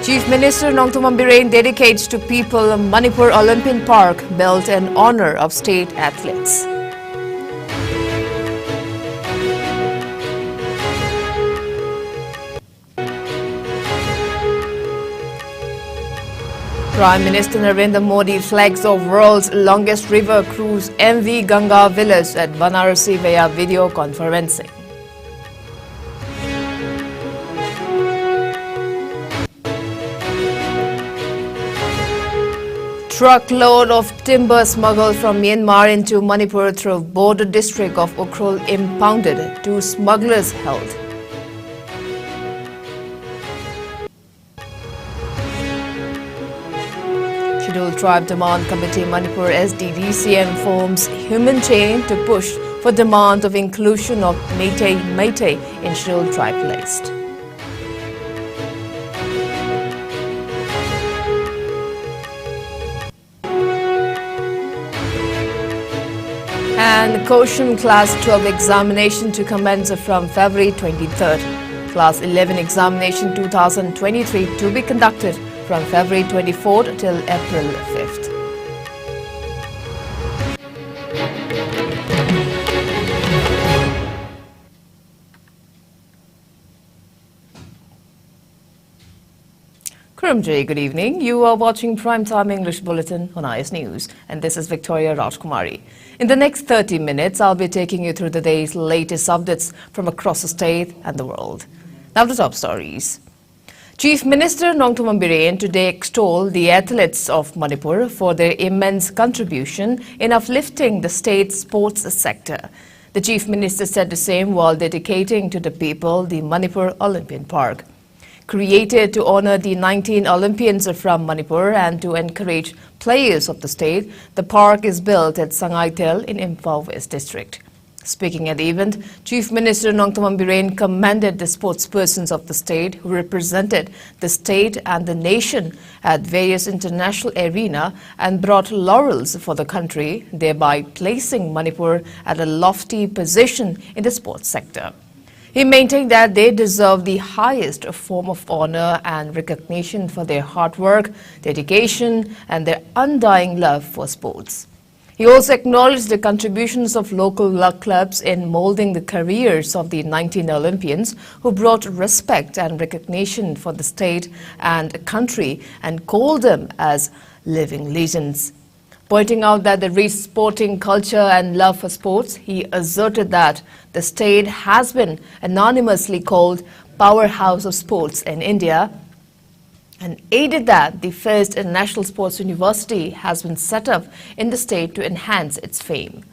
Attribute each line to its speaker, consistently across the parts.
Speaker 1: Chief Minister Nongthombam Birren dedicates to people Manipur Olympic Park built in honor of state athletes. Prime Minister Narendra Modi flags off world's longest river cruise MV Ganga Village at Varanasi via video conferencing. Truckload of timber smuggled from Myanmar into Manipur through border district of Ukhrul impounded. 2 smugglers held. Scheduled Tribe Demand Committee Manipur SDDCM forms human chain to push for demand of inclusion of Meitei in Scheduled Tribe list. And Caution Class 12 examination to commence from February 23rd. Class 11 examination 2023 to be conducted from February 24th till April 5th. Kurumjay, good evening. You are watching Primetime English Bulletin on IS News, and this is Victoria Rajkumari. In the next 30 minutes, I'll be taking you through the day's latest updates from across the state and the world. Now the top stories. Chief Minister Nongthombam Birren today extolled the athletes of Manipur for their immense contribution in uplifting the state's sports sector. The Chief Minister said the same while dedicating to the people the Manipur Olympic Park. Created to honor the 19 Olympians from Manipur and to encourage players of the state, the park is built at Sangaitel in Imphal West District. Speaking at the event, Chief Minister Nongthombam Birren commended the sportspersons of the state who represented the state and the nation at various international arena and brought laurels for the country, thereby placing Manipur at a lofty position in the sports sector. He maintained that they deserve the highest form of honor and recognition for their hard work, dedication, and their undying love for sports. He also acknowledged the contributions of local clubs in molding the careers of the 19 Olympians who brought respect and recognition for the state and country and called them as living legends. Pointing out that the rich sporting culture and love for sports, he asserted that the state has been anonymously called powerhouse of sports in India and aided that the first national sports university has been set up in the state to enhance its fame.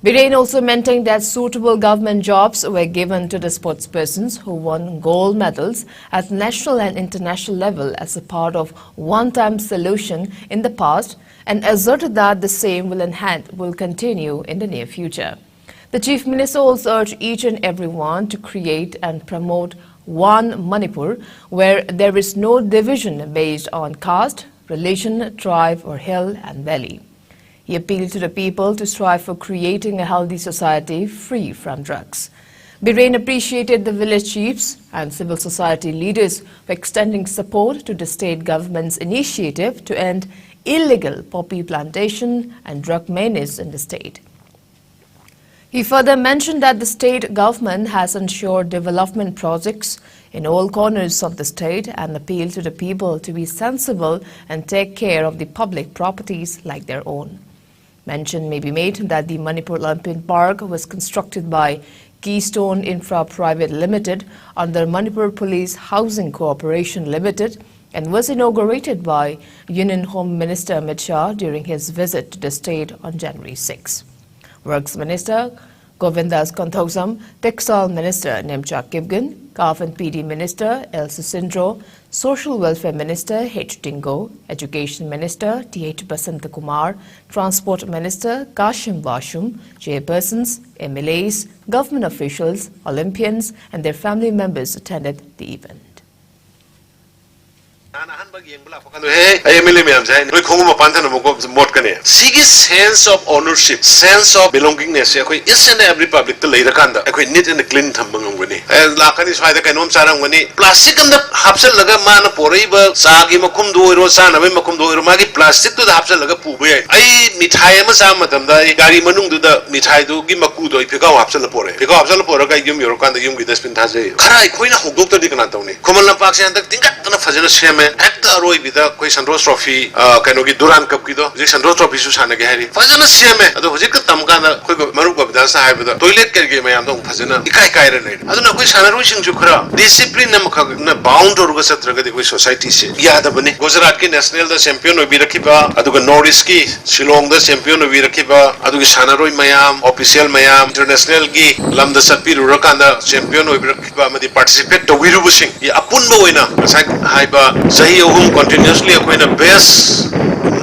Speaker 1: Birren also maintained that suitable government jobs were given to the sportspersons who won gold medals at national and international level as a part of one-time solution in the past and asserted that the same will continue in the near future. The Chief Minister also urged each and everyone to create and promote one Manipur where there is no division based on caste, religion, tribe or hill and valley. He appealed to the people to strive for creating a healthy society free from drugs. Birren appreciated the village chiefs and civil society leaders for extending support to the state government's initiative to end illegal poppy plantation and drug menace in the state. He further mentioned that the state government has ensured development projects in all corners of the state and appealed to the people to be sensible and take care of the public properties like their own. Mention may be made that the Manipur Olympic Park was constructed by Keystone Infra Private Limited under Manipur Police Housing Corporation Limited and was inaugurated by Union Home Minister Amit Shah during his visit to the state on January 6. Works Minister Govindas Konthosam, Textile Minister Nemchak Kibgan, CAF and PD Minister Elsa Sindro, Social Welfare Minister H. Dingo, Education Minister T.H. Basanta Kumar, Transport Minister Kashim Vashum, chairpersons, MLAs, government officials, Olympians and their family members attended the event.
Speaker 2: I am kane sigi sense of ownership sense of belongingness ekoi each and every public to leira kanda ekoi neat and clean thambang ngani and lakani swaida kainom sarang ngani plastic and hapsel laga mana poraiba sagi makum do iro sana me makum do iro magi plastic to hapsel laga pubu ai mithai ma sa matam da gari manung du da mithai du gi maku do phikau hapsel pore phikau hapsel pore ga yum yor kanda yum gi dustbin thaje khara khoina hugdok to dikna tawni khomal na pak se andak tingat na fajana seme ekta roi bida koi sanros trophy kaino gi duran cup gi do je sanros trophy su sana ge hari fajana seme ado hojik tam kana koi maru ba bida sa hai bida toilet ker ge mayam dong fajana ikai kai re nei aduna koi sanaro sing ju khara discipline na makha na bound or ga satra ga de koi society se yada bani gujarat ki national da champion obi rakhiba aduga north east ki shillong da champion obi rakhiba adugi sanaroi mayam official mayam international gi lam da satpi rurakanda champion obi rakhiba amadi participate to wiru busing ya apun bo oina sai haiba sahi ohum continuously akoina best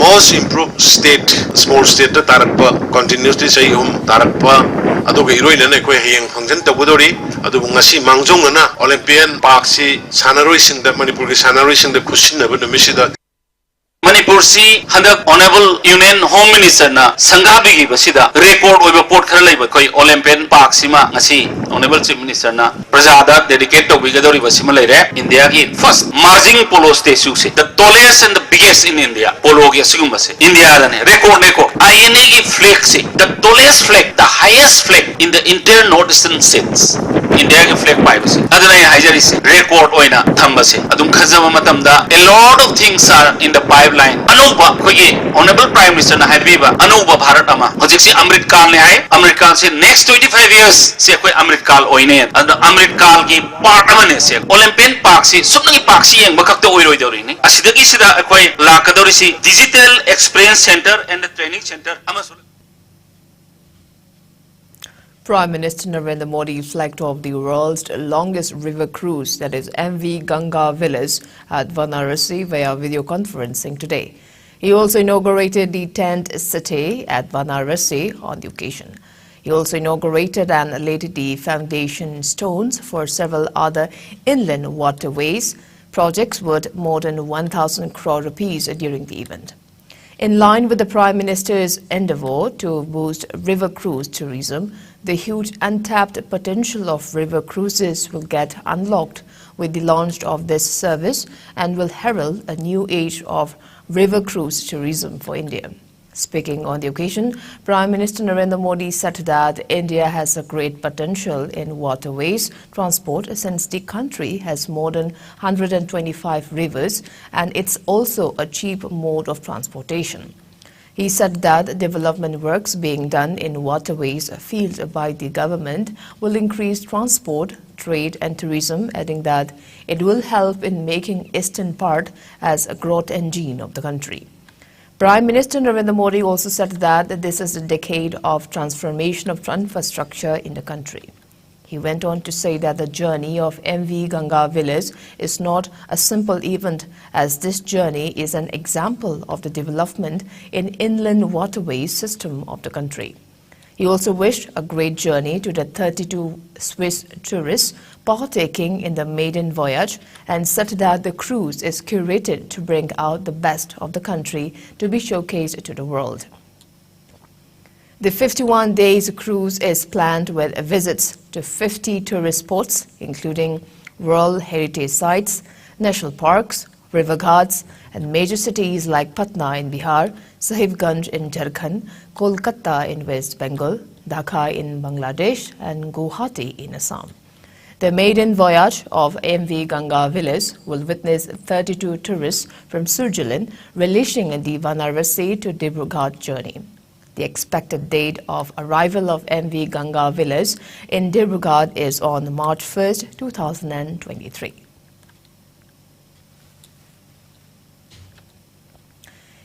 Speaker 2: most improved state sports state ta tarakpa continuously sahi ohum tarakpa aduga heroine na koi heyang function to budori adubu ngasi mangjong na olympian park si sanaroi sing da manipur gi sanaroi sing da khusin na bu misida
Speaker 3: Manipur si handak honorable union home minister na sanghabi gi basida record oiba port khara leiba koi olympian park sima ngasi honorable chief minister na prajada dedicate to bigadori basima leire india gi first marching polo statue se the tallest and the biggest in india polo gi asugum base india da ne record ina gi flag se the tallest flag the highest flag in the entire northeastern states india gi flag pai base aduna haijari se record oina thambase adum khajama matamda a lot of things are in the pipeline anuba kogi honorable prime minister na haibiba anuba bharat ama hojik si amrit kal ne hai amrit kal se next 25 years se koi amrit kal oine and amrit kal gi part ama ne se olympian park si subnagi park si yeng bakak to oiroi dori ni asidagi sida koi lakadori si digital experience center and the training center ama
Speaker 1: Prime Minister Narendra Modi flagged off the world's longest river cruise, that is MV Ganga Villas, at Varanasi via video conferencing today. He also inaugurated the tent city at Varanasi on the occasion. He also inaugurated and laid the foundation stones for several other inland waterways projects worth more than 1,000 crore rupees during the event. In line with the Prime Minister's endeavour to boost river cruise tourism, the huge untapped potential of river cruises will get unlocked with the launch of this service and will herald a new age of river cruise tourism for India. Speaking on the occasion, Prime Minister Narendra Modi said that India has a great potential in waterways transport since the country has more than 125 rivers and it's also a cheap mode of transportation. He said that development works being done in waterways field by the government will increase transport, trade and tourism, adding that it will help in making eastern part as a growth engine of the country. Prime Minister Narendra Modi also said that this is a decade of transformation of infrastructure in the country. He went on to say that the journey of MV Ganga Villas is not a simple event, as this journey is an example of the development in inland waterways system of the country. He also wished a great journey to the 32 Swiss tourists partaking in the maiden voyage and said that the cruise is curated to bring out the best of the country to be showcased to the world. The 51 days cruise is planned with visits to 50 tourist spots, including World Heritage Sites, national parks, river ghats, and major cities like Patna in Bihar, Sahibganj in Jharkhand, Kolkata in West Bengal, Dhaka in Bangladesh, and Guwahati in Assam. The maiden voyage of MV Ganga Villas will witness 32 tourists from Switzerland relishing the Varanasi to Dibrugarh journey. The expected date of arrival of MV Ganga Villas in Dibrugarh is on March 1st, 2023.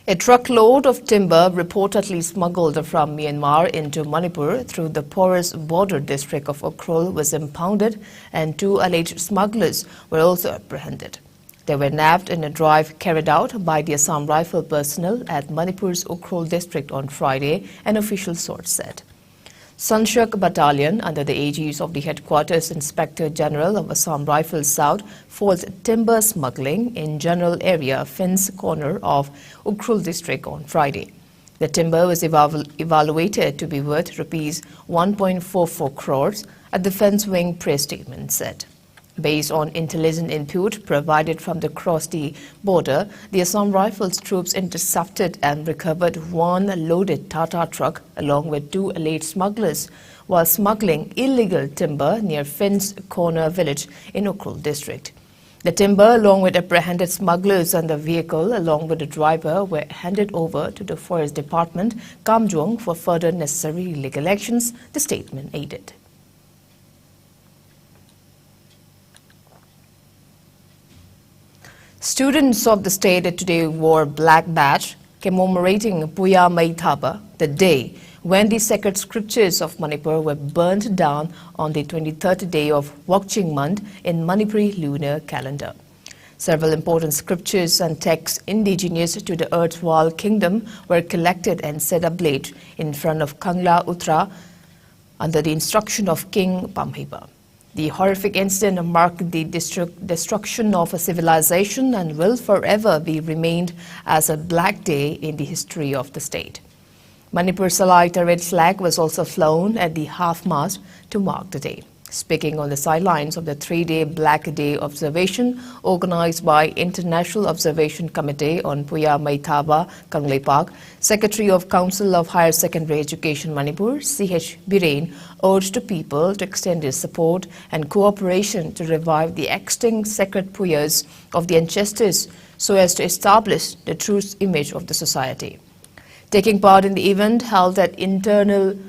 Speaker 1: A truckload of timber reportedly smuggled from Myanmar into Manipur through the porous border district of Ukhrul was impounded and 2 alleged smugglers were also apprehended. They were nabbed in a drive carried out by the Assam Rifle personnel at Manipur's Ukhrul district on Friday, an official source said. Sanshak Battalion, under the aegis of the Headquarters Inspector General of Assam Rifles South, fought timber smuggling in general area Fins corner of Ukhrul district on Friday. The timber was evaluated to be worth rupees 1.44 crores, a defense wing press statement said. Based on intelligence input provided from the cross-the border, the Assam Rifles troops intercepted and recovered one loaded Tata truck along with two alleged smugglers while smuggling illegal timber near Finn's Corner village in Ukhrul district. The timber, along with apprehended smugglers and the vehicle, along with the driver, were handed over to the Forest Department, Kamjong, for further necessary legal actions, the statement added. Students of the state today wore black badge commemorating Puya Mai Thaba, the day when the sacred scriptures of Manipur were burnt down on the 23rd day of Wokching month in Manipuri lunar calendar. Several important scriptures and texts indigenous to the erstwhile kingdom were collected and set ablaze in front of Kangla Utra under the instruction of King Pamhiba. The horrific incident marked the destruction of a civilization and will forever be remained as a black day in the history of the state. Manipur Salai red flag was also flown at the half-mast to mark the day. Speaking on the sidelines of the three-day Black Day observation organized by International Observation Committee on Puya Mai Thaba, Kanglei Park, Secretary of Council of Higher Secondary Education Manipur, C.H. Biren, urged people to extend their support and cooperation to revive the extinct sacred puyas of the ancestors so as to establish the true image of the society. Taking part in the event held at Eternal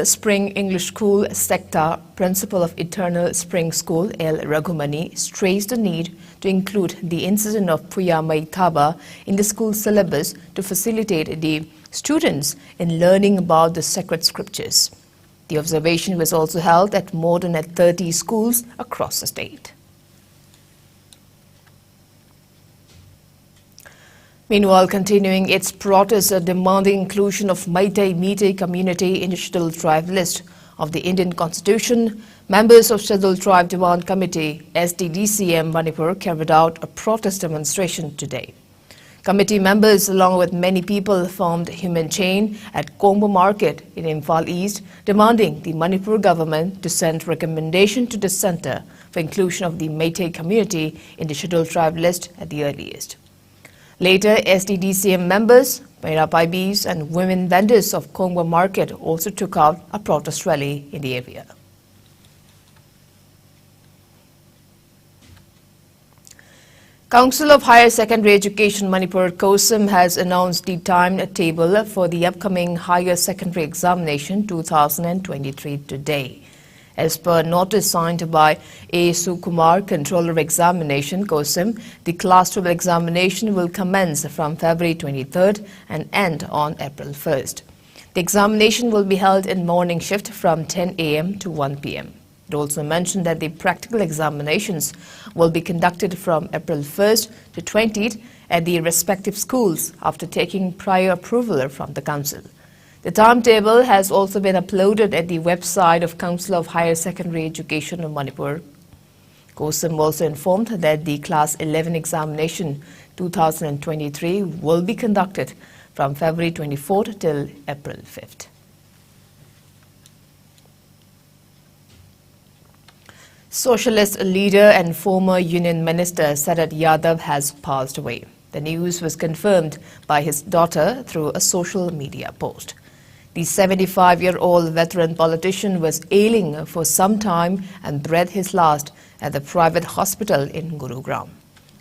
Speaker 1: Spring English School sector, Principal of Eternal Spring School, L. RAJKUMARI, stressed the need to include the incident of Puya Mai Thaba in the school syllabus to facilitate the students in learning about the sacred scriptures. The observation was also held at more than 30 schools across the state. Meanwhile, continuing its protest demanding inclusion of Meitei community in the Scheduled Tribe list of the Indian Constitution, members of Scheduled Tribe Demand Committee SDDCM Manipur carried out a protest demonstration today. Committee members, along with many people, formed a human chain at Kongbo Market in Imphal East, demanding the Manipur government to send recommendation to the centre for inclusion of the Meitei community in the Scheduled Tribe list at the earliest. Later, SDDCM members, Paibis and women vendors of Kongwa Market also took out a protest rally in the area. Council of Higher Secondary Education Manipur COSM has announced the timetable for the upcoming Higher Secondary Examination 2023 today. As per notice signed by A. Sukumar, Controller of Examination, COSM, the Class 12 examination will commence from February 23rd and end on April 1st. The examination will be held in morning shift from 10 a.m. to 1 p.m. It also mentioned that the practical examinations will be conducted from April 1st to 20th at the respective schools after taking prior approval from the Council. The timetable has also been uploaded at the website of Council of Higher Secondary Education of Manipur. COSM also informed that the Class 11 examination 2023 will be conducted from February 24th till April 5th. Socialist leader and former Union Minister Sarad Yadav has passed away. The news was confirmed by his daughter through a social media post. The 75-year-old veteran politician was ailing for some time and breathed his last at the private hospital in Gurugram.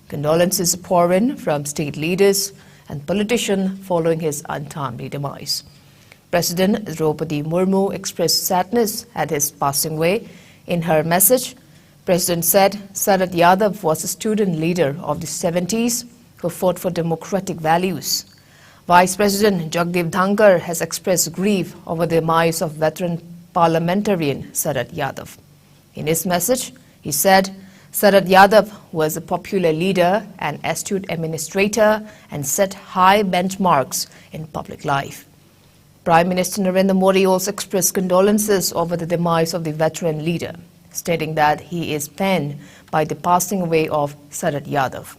Speaker 1: Condolences pour in from state leaders and politicians following his untimely demise. President Draupadi Murmu expressed sadness at his passing away. In her message, President said Sarad Yadav was a student leader of the 70s who fought for democratic values. Vice President Jagdeep Dhankar has expressed grief over the demise of veteran parliamentarian Sarad Yadav. In his message, he said, Sarad Yadav was a popular leader, an astute administrator, and set high benchmarks in public life. Prime Minister Narendra Modi also expressed condolences over the demise of the veteran leader, stating that he is pained by the passing away of Sarad Yadav.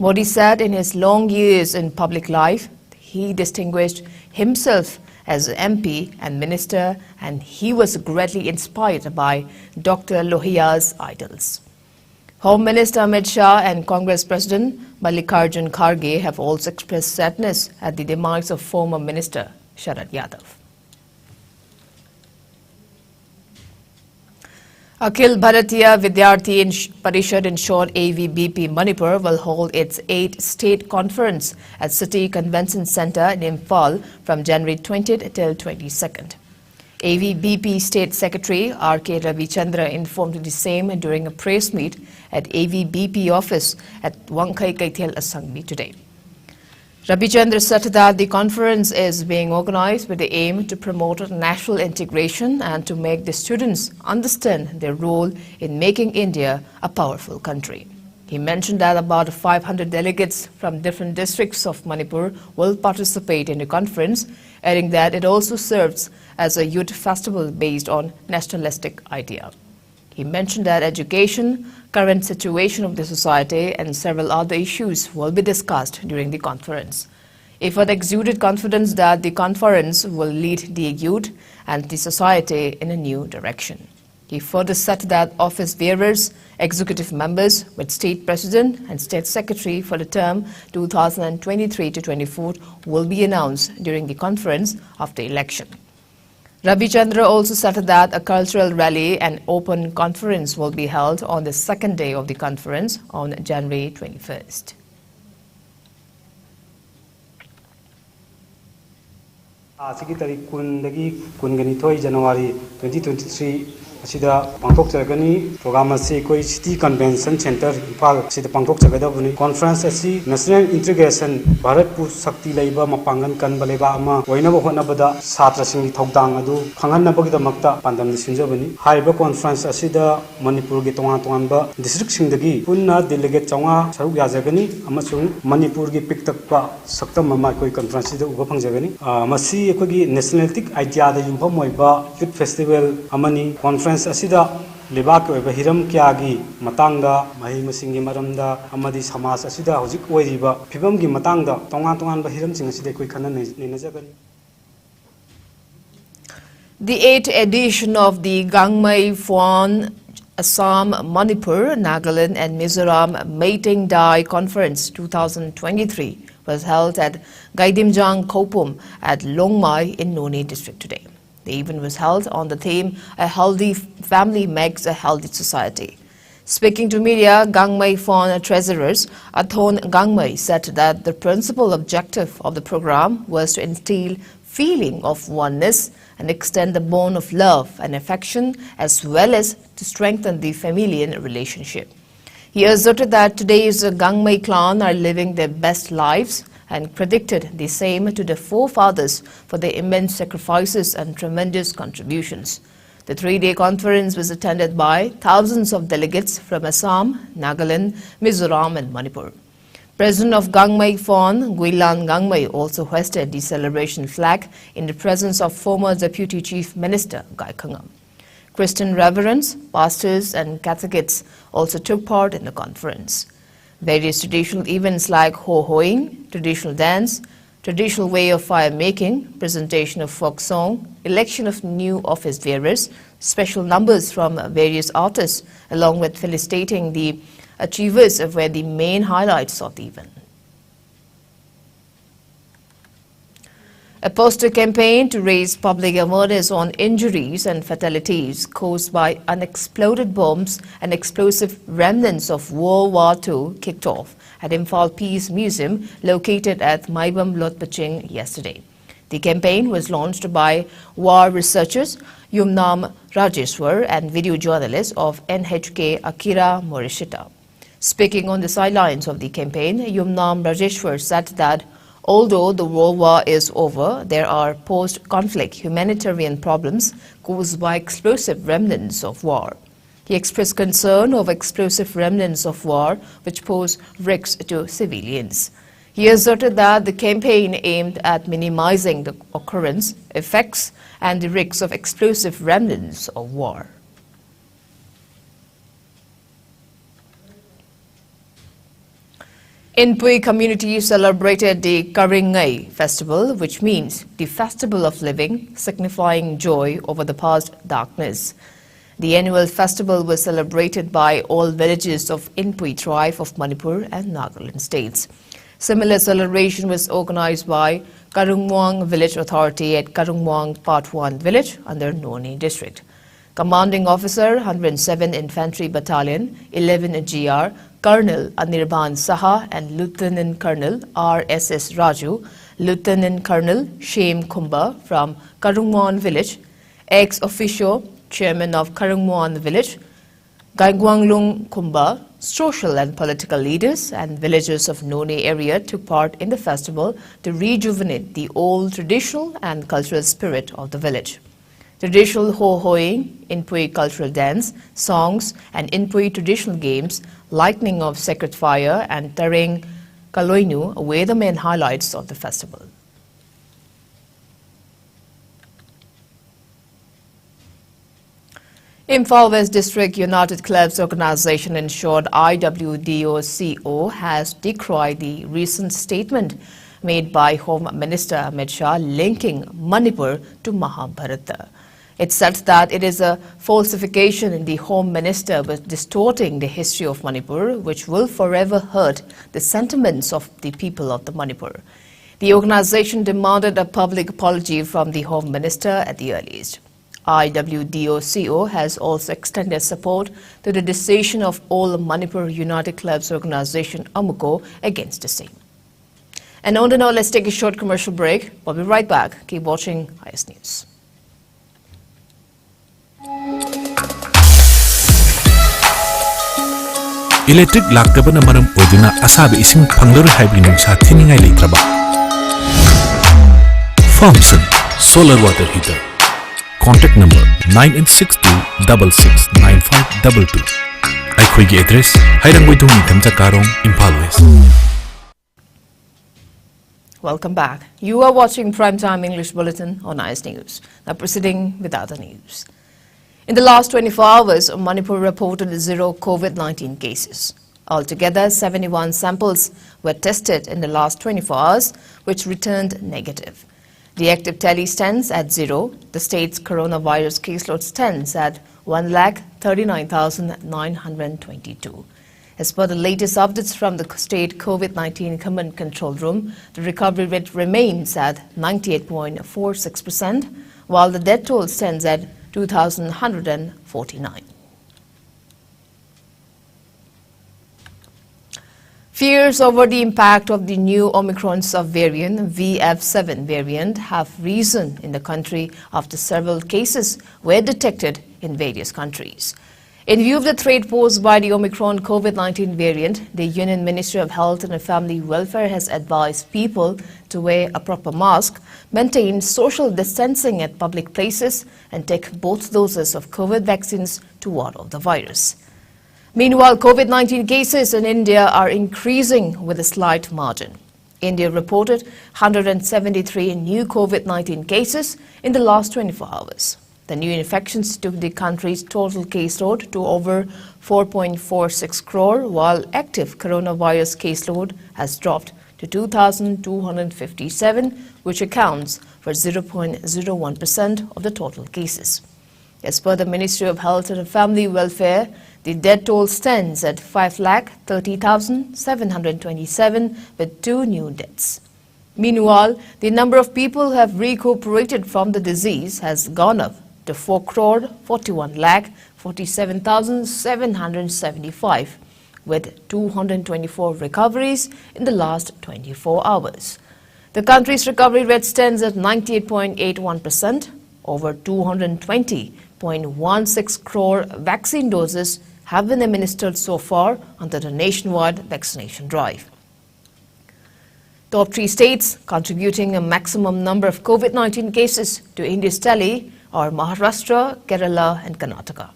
Speaker 1: Modi said in his long years in public life, he distinguished himself as MP and minister, and he was greatly inspired by Dr. Lohiya's idols. Home Minister Amit Shah and Congress President Mallikarjun Kharge have also expressed sadness at the demise of former Minister Sharad Yadav. Akhil Bharatiya Vidyarthi Parishad in short AVBP Manipur will hold its 8th state conference at City Convention Centre in Imphal from January 20th till 22nd. AVBP State Secretary R.K. Ravichandra informed the same during a press meet at AVBP office at Wangkai Kaithel Asangmi today. Ravichandra said that the conference is being organized with the aim to promote national integration and to make the students understand their role in making India a powerful country. He mentioned that about 500 delegates from different districts of Manipur will participate in the conference, adding that it also serves as a youth festival based on nationalistic idea. He mentioned that education, current situation of the society and several other issues will be discussed during the conference. He further exuded confidence that the conference will lead the youth and the society in a new direction. He further said that office bearers, executive members with state president and state secretary for the term 2023 to 24 will be announced during the conference after election. Ravichandra also said that a cultural rally and open conference will be held on the second day of the conference on January 21st.
Speaker 4: January 2023 Asida Bangkok Jagani program asi koi City Convention Center Imphal asida Bangkok Jagadabuni conference asi national integration Bharat pu sakti leiba mapangan kanba leba ama oinaba honabada satra singi thokdang adu khanghanna da makta pandam sinjabani haiba conference asida Manipur gi tonga district singdagi punna delegate chawnga saruk yajagani amasung Manipur gi piktakpa saktam mama koi conference da uba phangjagani masi ekogi nationalistic idea da yumpham oiba youth festival amani conference asida lebak oiba hiram kyagi matangda mahi masingi maramda amadi samas asida hojik oiriba phibam gi matangda tongan ba hiram sing asida koi khana nejagani.
Speaker 1: The 8th edition of the Gangmai Phuan Assam, Manipur, Nagaland and Mizoram Mating Dai Conference 2023 was held at Gaidimjang Kopum at Longmai in Noni district today. The event was held on the theme, A Healthy Family Makes a Healthy Society. Speaking to media, Gangmai Phuan treasurers Athon Gangmai said that the principal objective of the program was to instill feeling of oneness and extend the bond of love and affection as well as to strengthen the familial relationship. He asserted that today's Gangmai clan are living their best lives and credited the same to the forefathers for their immense sacrifices and tremendous contributions. The 3-day conference was attended by thousands of delegates from Assam, Nagaland, Mizoram and Manipur. President of Gangmai Phuan, Guilan Gangmai, also hoisted the celebration flag in the presence of former Deputy Chief Minister Gai Khangam. Christian reverends, pastors and catechists also took part in the conference. Various traditional events like ho-hoing, traditional dance, traditional way of fire making, presentation of folk song, election of new office bearers, special numbers from various artists, along with felicitating the achievers were the main highlights of the event. A poster campaign to raise public awareness on injuries and fatalities caused by unexploded bombs and explosive remnants of World War II kicked off at Imphal Peace Museum located at Maibam Lotpaching yesterday. The campaign was launched by war researchers Yumnam Rajeshwar and video journalist of NHK Akira Morishita. Speaking on the sidelines of the campaign, Yumnam Rajeshwar said that although the World War is over, there are post-conflict humanitarian problems caused by explosive remnants of war. He expressed concern over explosive remnants of war which pose risks to civilians. He asserted that the campaign aimed at minimizing the occurrence, effects and the risks of explosive remnants of war. Inpui community celebrated the Karingai festival, which means the festival of living, signifying joy over the past darkness. The annual festival was celebrated by all villages of Inpui tribe of Manipur and Nagaland states. Similar celebration was organized by Karungwang Village Authority at Karungwang Part 1 village under Noni district. Commanding Officer 107 Infantry Battalion 11 GR Colonel Anirban Saha and Lieutenant Colonel RSS Raju, Lieutenant Colonel Shem Kumba from Karungwang village, ex-officio Chairman of Karungwang village, Gaigwanglung Kumba, social and political leaders and villagers of Noni area took part in the festival to rejuvenate the old traditional and cultural spirit of the village. Traditional ho-hoing, Inpui cultural dance, songs and Inpui traditional games, lighting of sacred fire and Tareng Kaloinu were the main highlights of the festival. Imphal West District United Clubs Organization ensured IWDOCO has decried the recent statement made by Home Minister Amit Shah linking Manipur to Mahabharata. It said that it is a falsification in the Home Minister was distorting the history of Manipur, which will forever hurt the sentiments of the people of the Manipur. The organization demanded a public apology from the Home Minister at the earliest. IWDOCO has also extended support to the decision of all Manipur United Clubs Organization AMUCO against the same. And on the note, let's take a short commercial break. We'll be right back. Keep watching IS News.
Speaker 5: Electric laktabana maram oduna asabi ising panglar hybrid nungsa thiningai leitraba. Thompson Solar Water Heater. Contact number 9862669522. Aikhoigi address Hairangboidung Nithamcha Karong, Imphal West.
Speaker 1: Welcome back. You are watching Primetime English Bulletin on IS News. Now proceeding with other news. In the last 24 hours, Manipur reported 0 COVID-19 cases. Altogether, 71 samples were tested in the last 24 hours, which returned negative. The active tally stands at 0. The state's coronavirus caseload stands at 1,39,922. As per the latest updates from the state COVID-19 Command Control Room, the recovery rate remains at 98.46%, while the death toll stands at 2,149. Fears over the impact of the new Omicron subvariant VF7 variant have risen in the country after several cases were detected in various countries. In view of the threat posed by the Omicron COVID-19 variant, the Union Ministry of Health and Family Welfare has advised people to wear a proper mask, maintain social distancing at public places, and take both doses of COVID vaccines to ward off the virus. Meanwhile, COVID-19 cases in India are increasing with a slight margin. India reported 173 new COVID-19 cases in the last 24 hours. The new infections took the country's total caseload to over 4.46 crore, while active coronavirus caseload has dropped to 2,257, which accounts for 0.01% of the total cases. As per the Ministry of Health and Family Welfare, the death toll stands at 5,30,727 with 2 new deaths. Meanwhile, the number of people who have recuperated from the disease has gone up to 4,41,47,775 with 224 recoveries in the last 24 hours. The country's recovery rate stands at 98.81%. Over 220.16 crore vaccine doses have been administered so far under the nationwide vaccination drive. Top 3 states contributing a maximum number of COVID-19 cases to India's tally are Maharashtra, Kerala and Karnataka.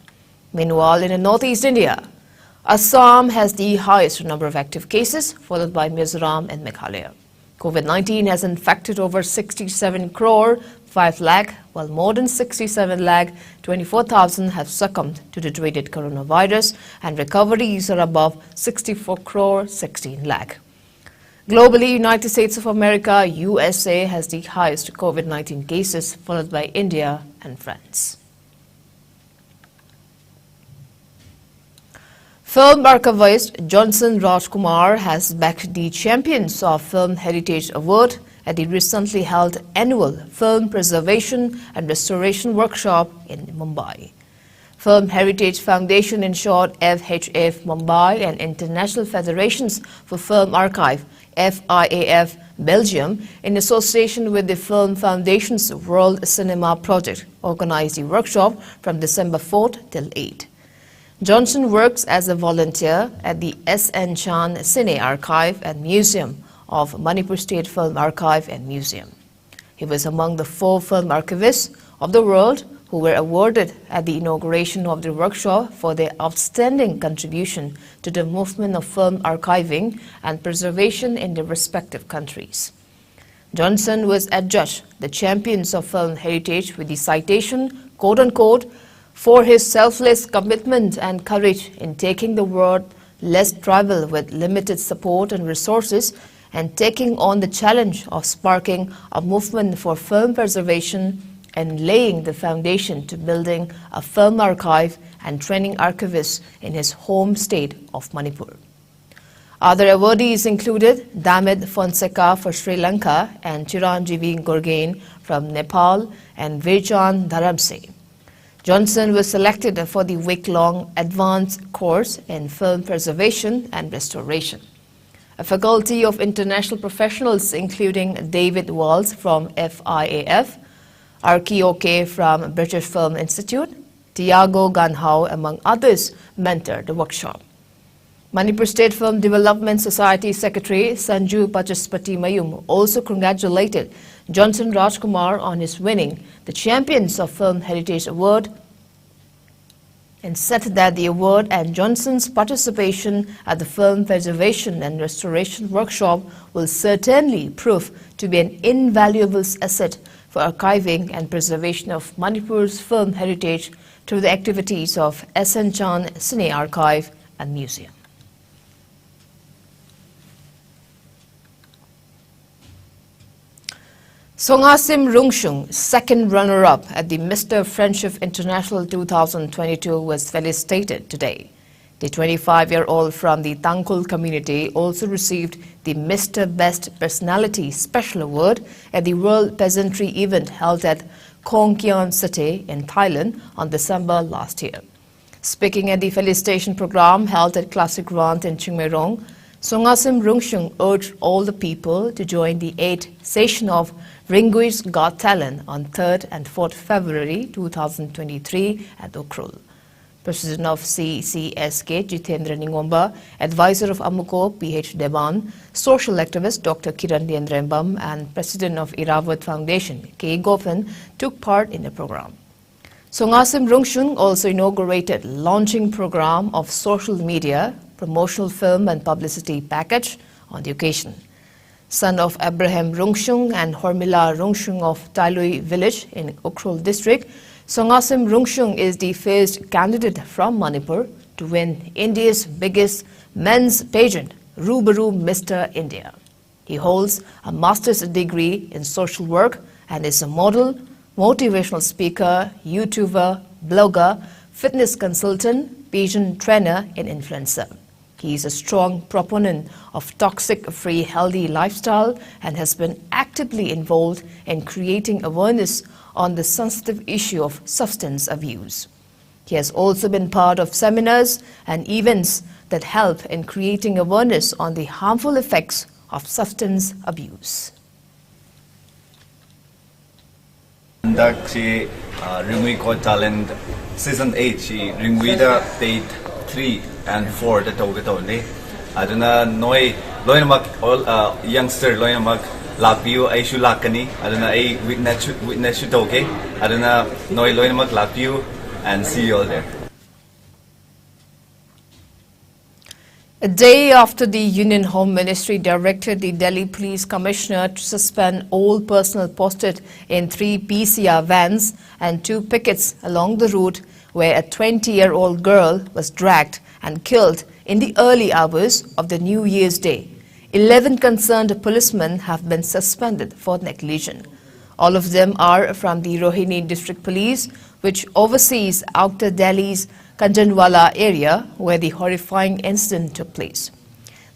Speaker 1: Meanwhile, in northeast India, Assam has the highest number of active cases, followed by Mizoram and Meghalaya. COVID-19 has infected over 67 crore 5 lakh, while more than 67 lakh 24,000 have succumbed to the dreaded coronavirus, and recoveries are above 64 crore 16 lakh. Globally, United States of America, USA, has the highest COVID-19 cases, followed by India and France. Film archivist Johnson RAJKUMARI has backed the Champions of Film Heritage Award at the recently held annual Film Preservation and Restoration Workshop in Mumbai. Film Heritage Foundation, in short FHF Mumbai, and International Federations for Film Archive FIAF Belgium, in association with the Film Foundation's World Cinema Project, organized the workshop from December 4th till 8th. Johnson works as a volunteer at the S.N. Chan Cine Archive and Museum of Manipur State Film Archive and Museum. He was among the 4 film archivists of the world who were awarded at the inauguration of the workshop for their outstanding contribution to the movement of film archiving and preservation in their respective countries. Johnson was adjudged the Champions of Film Heritage with the citation, quote-unquote, for his selfless commitment and courage in taking the world less tribal with limited support and resources and taking on the challenge of sparking a movement for film preservation and laying the foundation to building a film archive and training archivists in his home state of Manipur. Other awardees included Damit Fonseca for Sri Lanka and Chiranjeevi Gorgain from Nepal and Virchan Dharamse. Johnson was selected for the week-long advanced course in film preservation and restoration. A faculty of international professionals including David Walls from FIAF, Arki Oke from British Film Institute, Tiago Ganhao, among others, mentored the workshop. Manipur State Film Development Society Secretary Sanju Pachaspati Mayum also congratulated Johnson RAJKUMARI on his winning the Champions of Film Heritage Award and said that the award and Johnson's participation at the Film Preservation and Restoration Workshop will certainly prove to be an invaluable asset for archiving and preservation of Manipur's film heritage through the activities of S.N. Chan Cine Archive and Museum. Songasim Rungshung, second runner-up at the Mr. Friendship International 2022, was felicitated today. The 25-year-old from the Tangkhul community also received the Mr. Best Personality Special Award at the World Peasantry event held at Khongkyon City in Thailand on December last year. Speaking at the felicitation program held at Classic Rant in Chingmerong, Songasim Rungshung urged all the people to join the 8th session of Ringui's Got Talent on 3rd and 4th February 2023 at Ukhrul. President of CCSK, Jitendra Ningomba, advisor of Amuko, P.H. Deban, social activist Dr. Kiran Diendrambam, and president of Iravat Foundation, K. Gopan, took part in the program. Songasim Rungshung also inaugurated launching program of social media, promotional film and publicity package on the occasion. Son of Abraham Rungshung and Hormila Rungshung of Tailui village in Ukhrul district, Songasim Rungshung is the first candidate from Manipur to win India's biggest men's pageant, Rubaru Mr. India. He holds a master's degree in social work and is a model, motivational speaker, YouTuber, blogger, fitness consultant, patient trainer and influencer. He is a strong proponent of toxic-free healthy lifestyle and has been actively involved in creating awareness on the sensitive issue of substance abuse. He has also been part of seminars and events that help in creating awareness on the harmful effects of substance abuse.
Speaker 6: She Ringui Got Talent Season 8 she Ringui the date 3 and 4 the Togatone. Aduna Noi Loinamak all youngster Loinamak Lapiu Aishu Lakani, Aduna a witness shoot okay. Aduna Noi Loinamak Lapiu and see you all there.
Speaker 1: A day after the Union Home Ministry directed the Delhi Police Commissioner to suspend all personnel posted in 3 PCR vans and 2 pickets along the route where a 20-year-old girl was dragged and killed in the early hours of the New Year's Day, 11 concerned policemen have been suspended for negligence. All of them are from the Rohini District Police, which oversees Outer Delhi's Kanjanwala area, where the horrifying incident took place.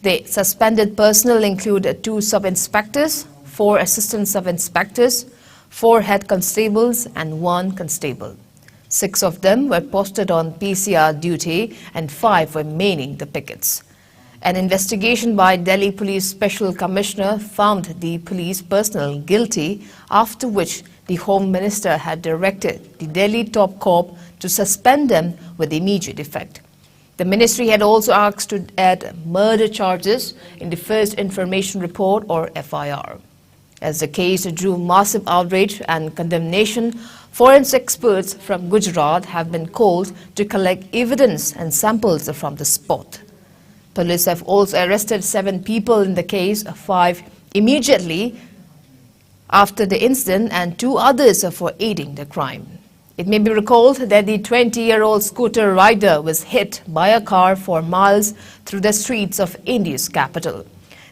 Speaker 1: The suspended personnel include 2 sub-inspectors, 4 assistant sub-inspectors, 4 head constables and 1 constable. 6 of them were posted on PCR duty and 5 were manning the pickets. An investigation by Delhi Police Special Commissioner found the police personnel guilty, after which the Home Minister had directed the Delhi Top Corp to suspend them with immediate effect. The ministry had also asked to add murder charges in the first information report or FIR. As the case drew massive outrage and condemnation, forensic experts from Gujarat have been called to collect evidence and samples from the spot. Police have also arrested 7 people in the case, 5 immediately after the incident and 2 others for aiding the crime. It may be recalled that the 20-year-old scooter rider was hit by a car for miles through the streets of India's capital.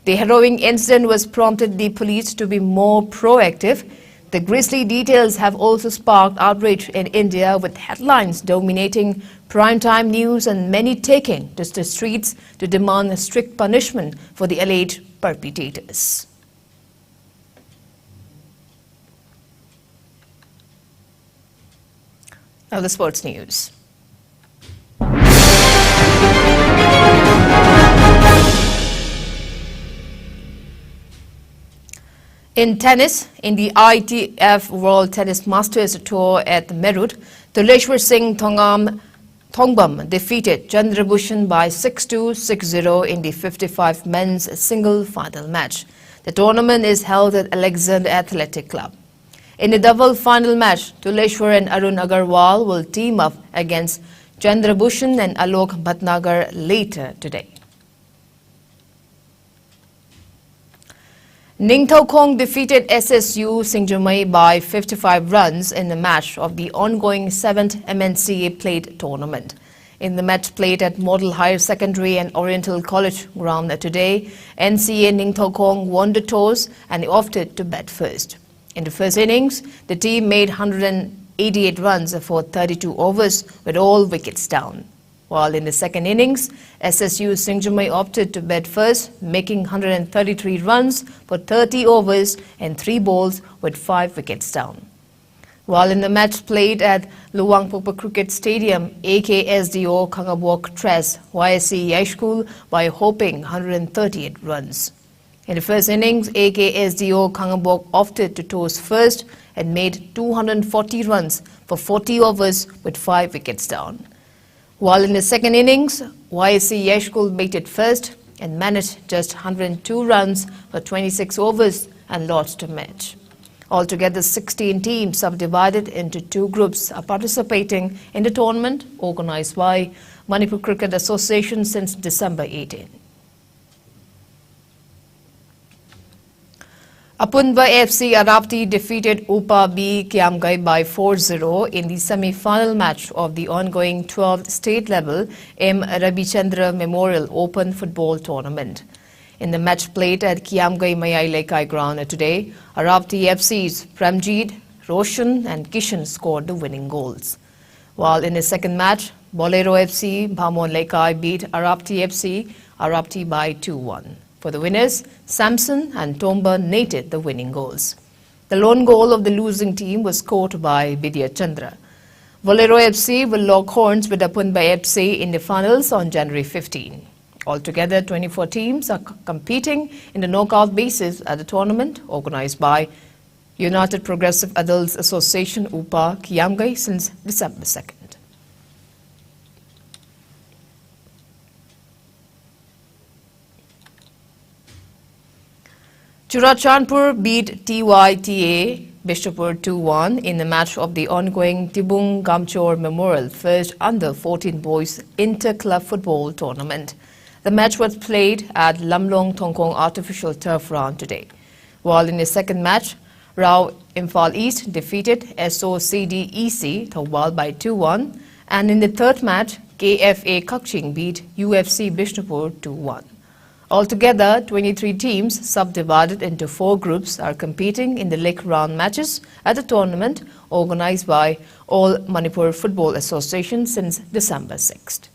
Speaker 1: The harrowing incident was prompted the police to be more proactive. The grisly details have also sparked outrage in India, with headlines dominating primetime news and many taking to the streets to demand strict punishment for the alleged perpetrators. Now the sports news. In tennis, in the ITF World Tennis Masters Tour at Meerut, Tuleshwar Singh Thongbam defeated Chandrabhushan by 6-2, 6-0 in the 55 men's single final match. The tournament is held at Alexandra Athletic Club. In the double final match, Tuleshwar and Arun Agarwal will team up against Chandrabhushan and Alok Bhatnagar later today. Ningthaukhong defeated SSU Singjumai by 55 runs in the match of the ongoing 7th MNCA Plate tournament. In the match played at Model Higher Secondary and Oriental College ground today, NCA Ningthaukhong won the toss and opted to bat first. In the first innings, the team made 188 runs for 32 overs with all wickets down. While in the second innings, SSU Singjumai opted to bat first, making 133 runs for 30 overs and 3 balls with 5 wickets down. While in the match played at Luangpokpa Cricket Stadium, AKSDO Kangabok Tres YSC Yashkul by hoping 138 runs. In the first innings, AKSDO Kangabok opted to toss first and made 240 runs for 40 overs with 5 wickets down. While in the second innings, YSC Yashkul batted first and managed just 102 runs for 26 overs and lost the match. Altogether, 16 teams subdivided into 2 groups are participating in the tournament organized by Manipur Cricket Association since December 18. Apunba FC Arapti defeated Upa B Kiamgai by 4-0 in the semi-final match of the ongoing 12th state-level M. Rabichandra Memorial Open Football Tournament. In the match played at Kiamgai Mayai Lekai ground today, Arapti FC's Pramjeet, Roshan and Kishan scored the winning goals. While in the second match, Bolero FC Bhamon Lekai beat Arapti FC Arapti by 2-1. For the winners, Samson and Tomba netted the winning goals. The lone goal of the losing team was scored by Bidya Chandra. Bolero FC will lock horns with Apunba FC in the finals on January 15. Altogether, 24 teams are competing in the knockout basis at the tournament organized by United Progressive Adults Association UPA Kiamgai since December 2nd. Churachandpur beat TYTA Bishnupur 2-1 in the match of the ongoing Tibung Gamchor Memorial First Under-14 Boys Inter-Club Football Tournament. The match was played at Lamlong Tongkong Artificial Turf Ground today. While in the second match, Rao Imphal East defeated SOCDEC Thawal by 2-1, and in the third match, KFA Kakching beat UFC Bishnupur 2-1. Altogether, 23 teams, subdivided into 4 groups, are competing in the league round matches at the tournament organized by All Manipur Football Association since December 6th.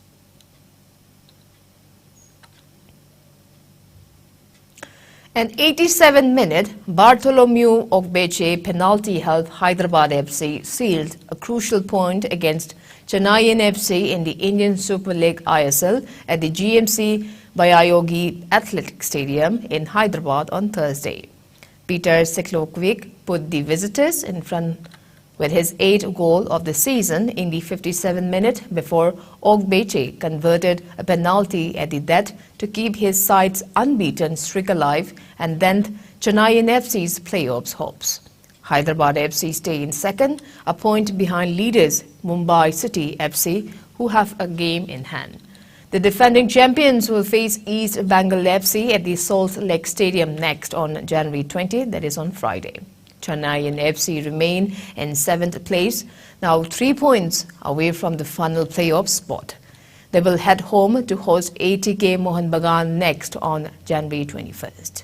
Speaker 1: An 87-minute Bartholomew Ogbeche penalty helped Hyderabad FC sealed a crucial point against Chennai FC in the Indian Super League ISL at the GMC Bayogi Athletic Stadium in Hyderabad on Thursday. Peter Siklokwik put the visitors in front with his 8th goal of the season in the 57-minute before Ogbeche converted a penalty at the death to keep his side's unbeaten streak alive and dent Chennai FC's playoffs hopes. Hyderabad FC stay in second, a point behind leaders Mumbai City FC, who have a game in hand. The defending champions will face East Bengal FC at the Salt Lake Stadium next on January 20, that is on Friday. Chennai FC remain in 7th place, now 3 points away from the final playoff spot. They will head home to host ATK Mohan Bagan next on January 21st.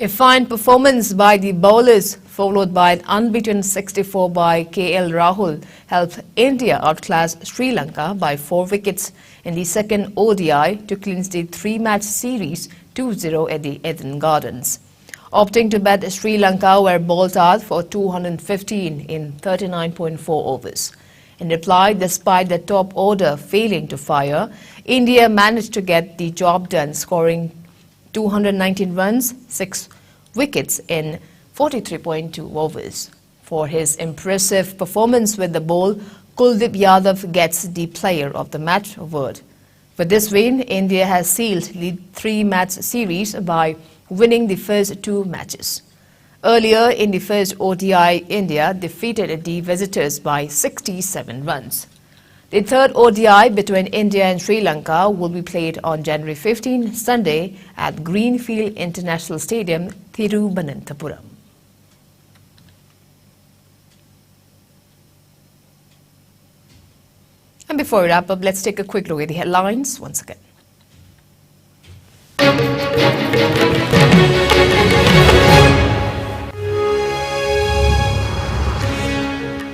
Speaker 1: A fine performance by the bowlers, followed by an unbeaten 64 by KL Rahul, helped India outclass Sri Lanka by 4 wickets in the second ODI to clinch the 3-match series 2-0 at the Eden Gardens. Opting to bat, Sri Lanka were bowled out for 215 in 39.4 overs. In reply, despite the top order failing to fire, India managed to get the job done, scoring 219 runs, 6 wickets in 43.2 overs. For his impressive performance with the ball, Kuldeep Yadav gets the Player of the Match award. With this win, India has sealed the 3-match series by winning the first 2 matches. Earlier in the first ODI, India defeated the visitors by 67 runs. The third ODI between India and Sri Lanka will be played on January 15, Sunday, at Greenfield International Stadium, Thiruvananthapuram. And before we wrap up, let's take a quick look at the headlines once again.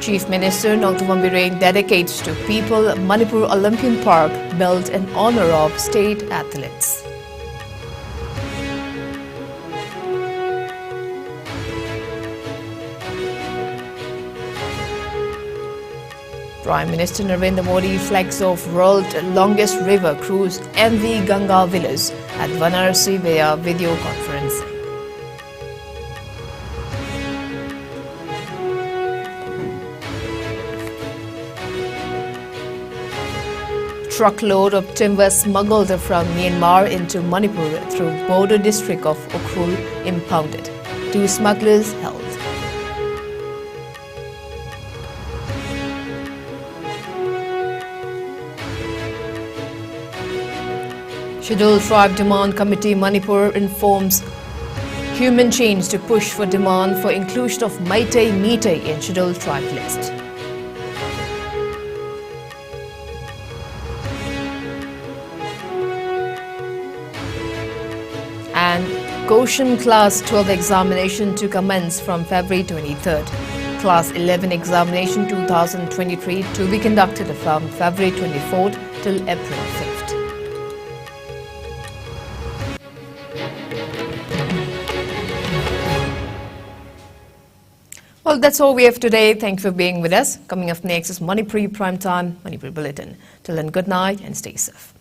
Speaker 1: Chief Minister Nongthombam Bireng dedicates to people Manipur Olympian Park built in honor of state athletes. Prime Minister Narendra Modi flags off world's longest river cruise MV Ganga Villas at Varanasi via video conferencing. Truckload of timber smuggled from Myanmar into Manipur through border district of Ukhrul impounded. 2 smugglers held. Scheduled Tribe Demand Committee Manipur informs human chains to push for demand for inclusion of Meitei in Scheduled Tribe list. And Goshen Class 12 examination to commence from February 23rd. Class 11 examination 2023 to be conducted from February 24th till April 5th. Well, that's all we have today. Thank you for being with us. Coming up next is Manipuri Primetime Manipuri Bulletin. Till then, good night and stay safe.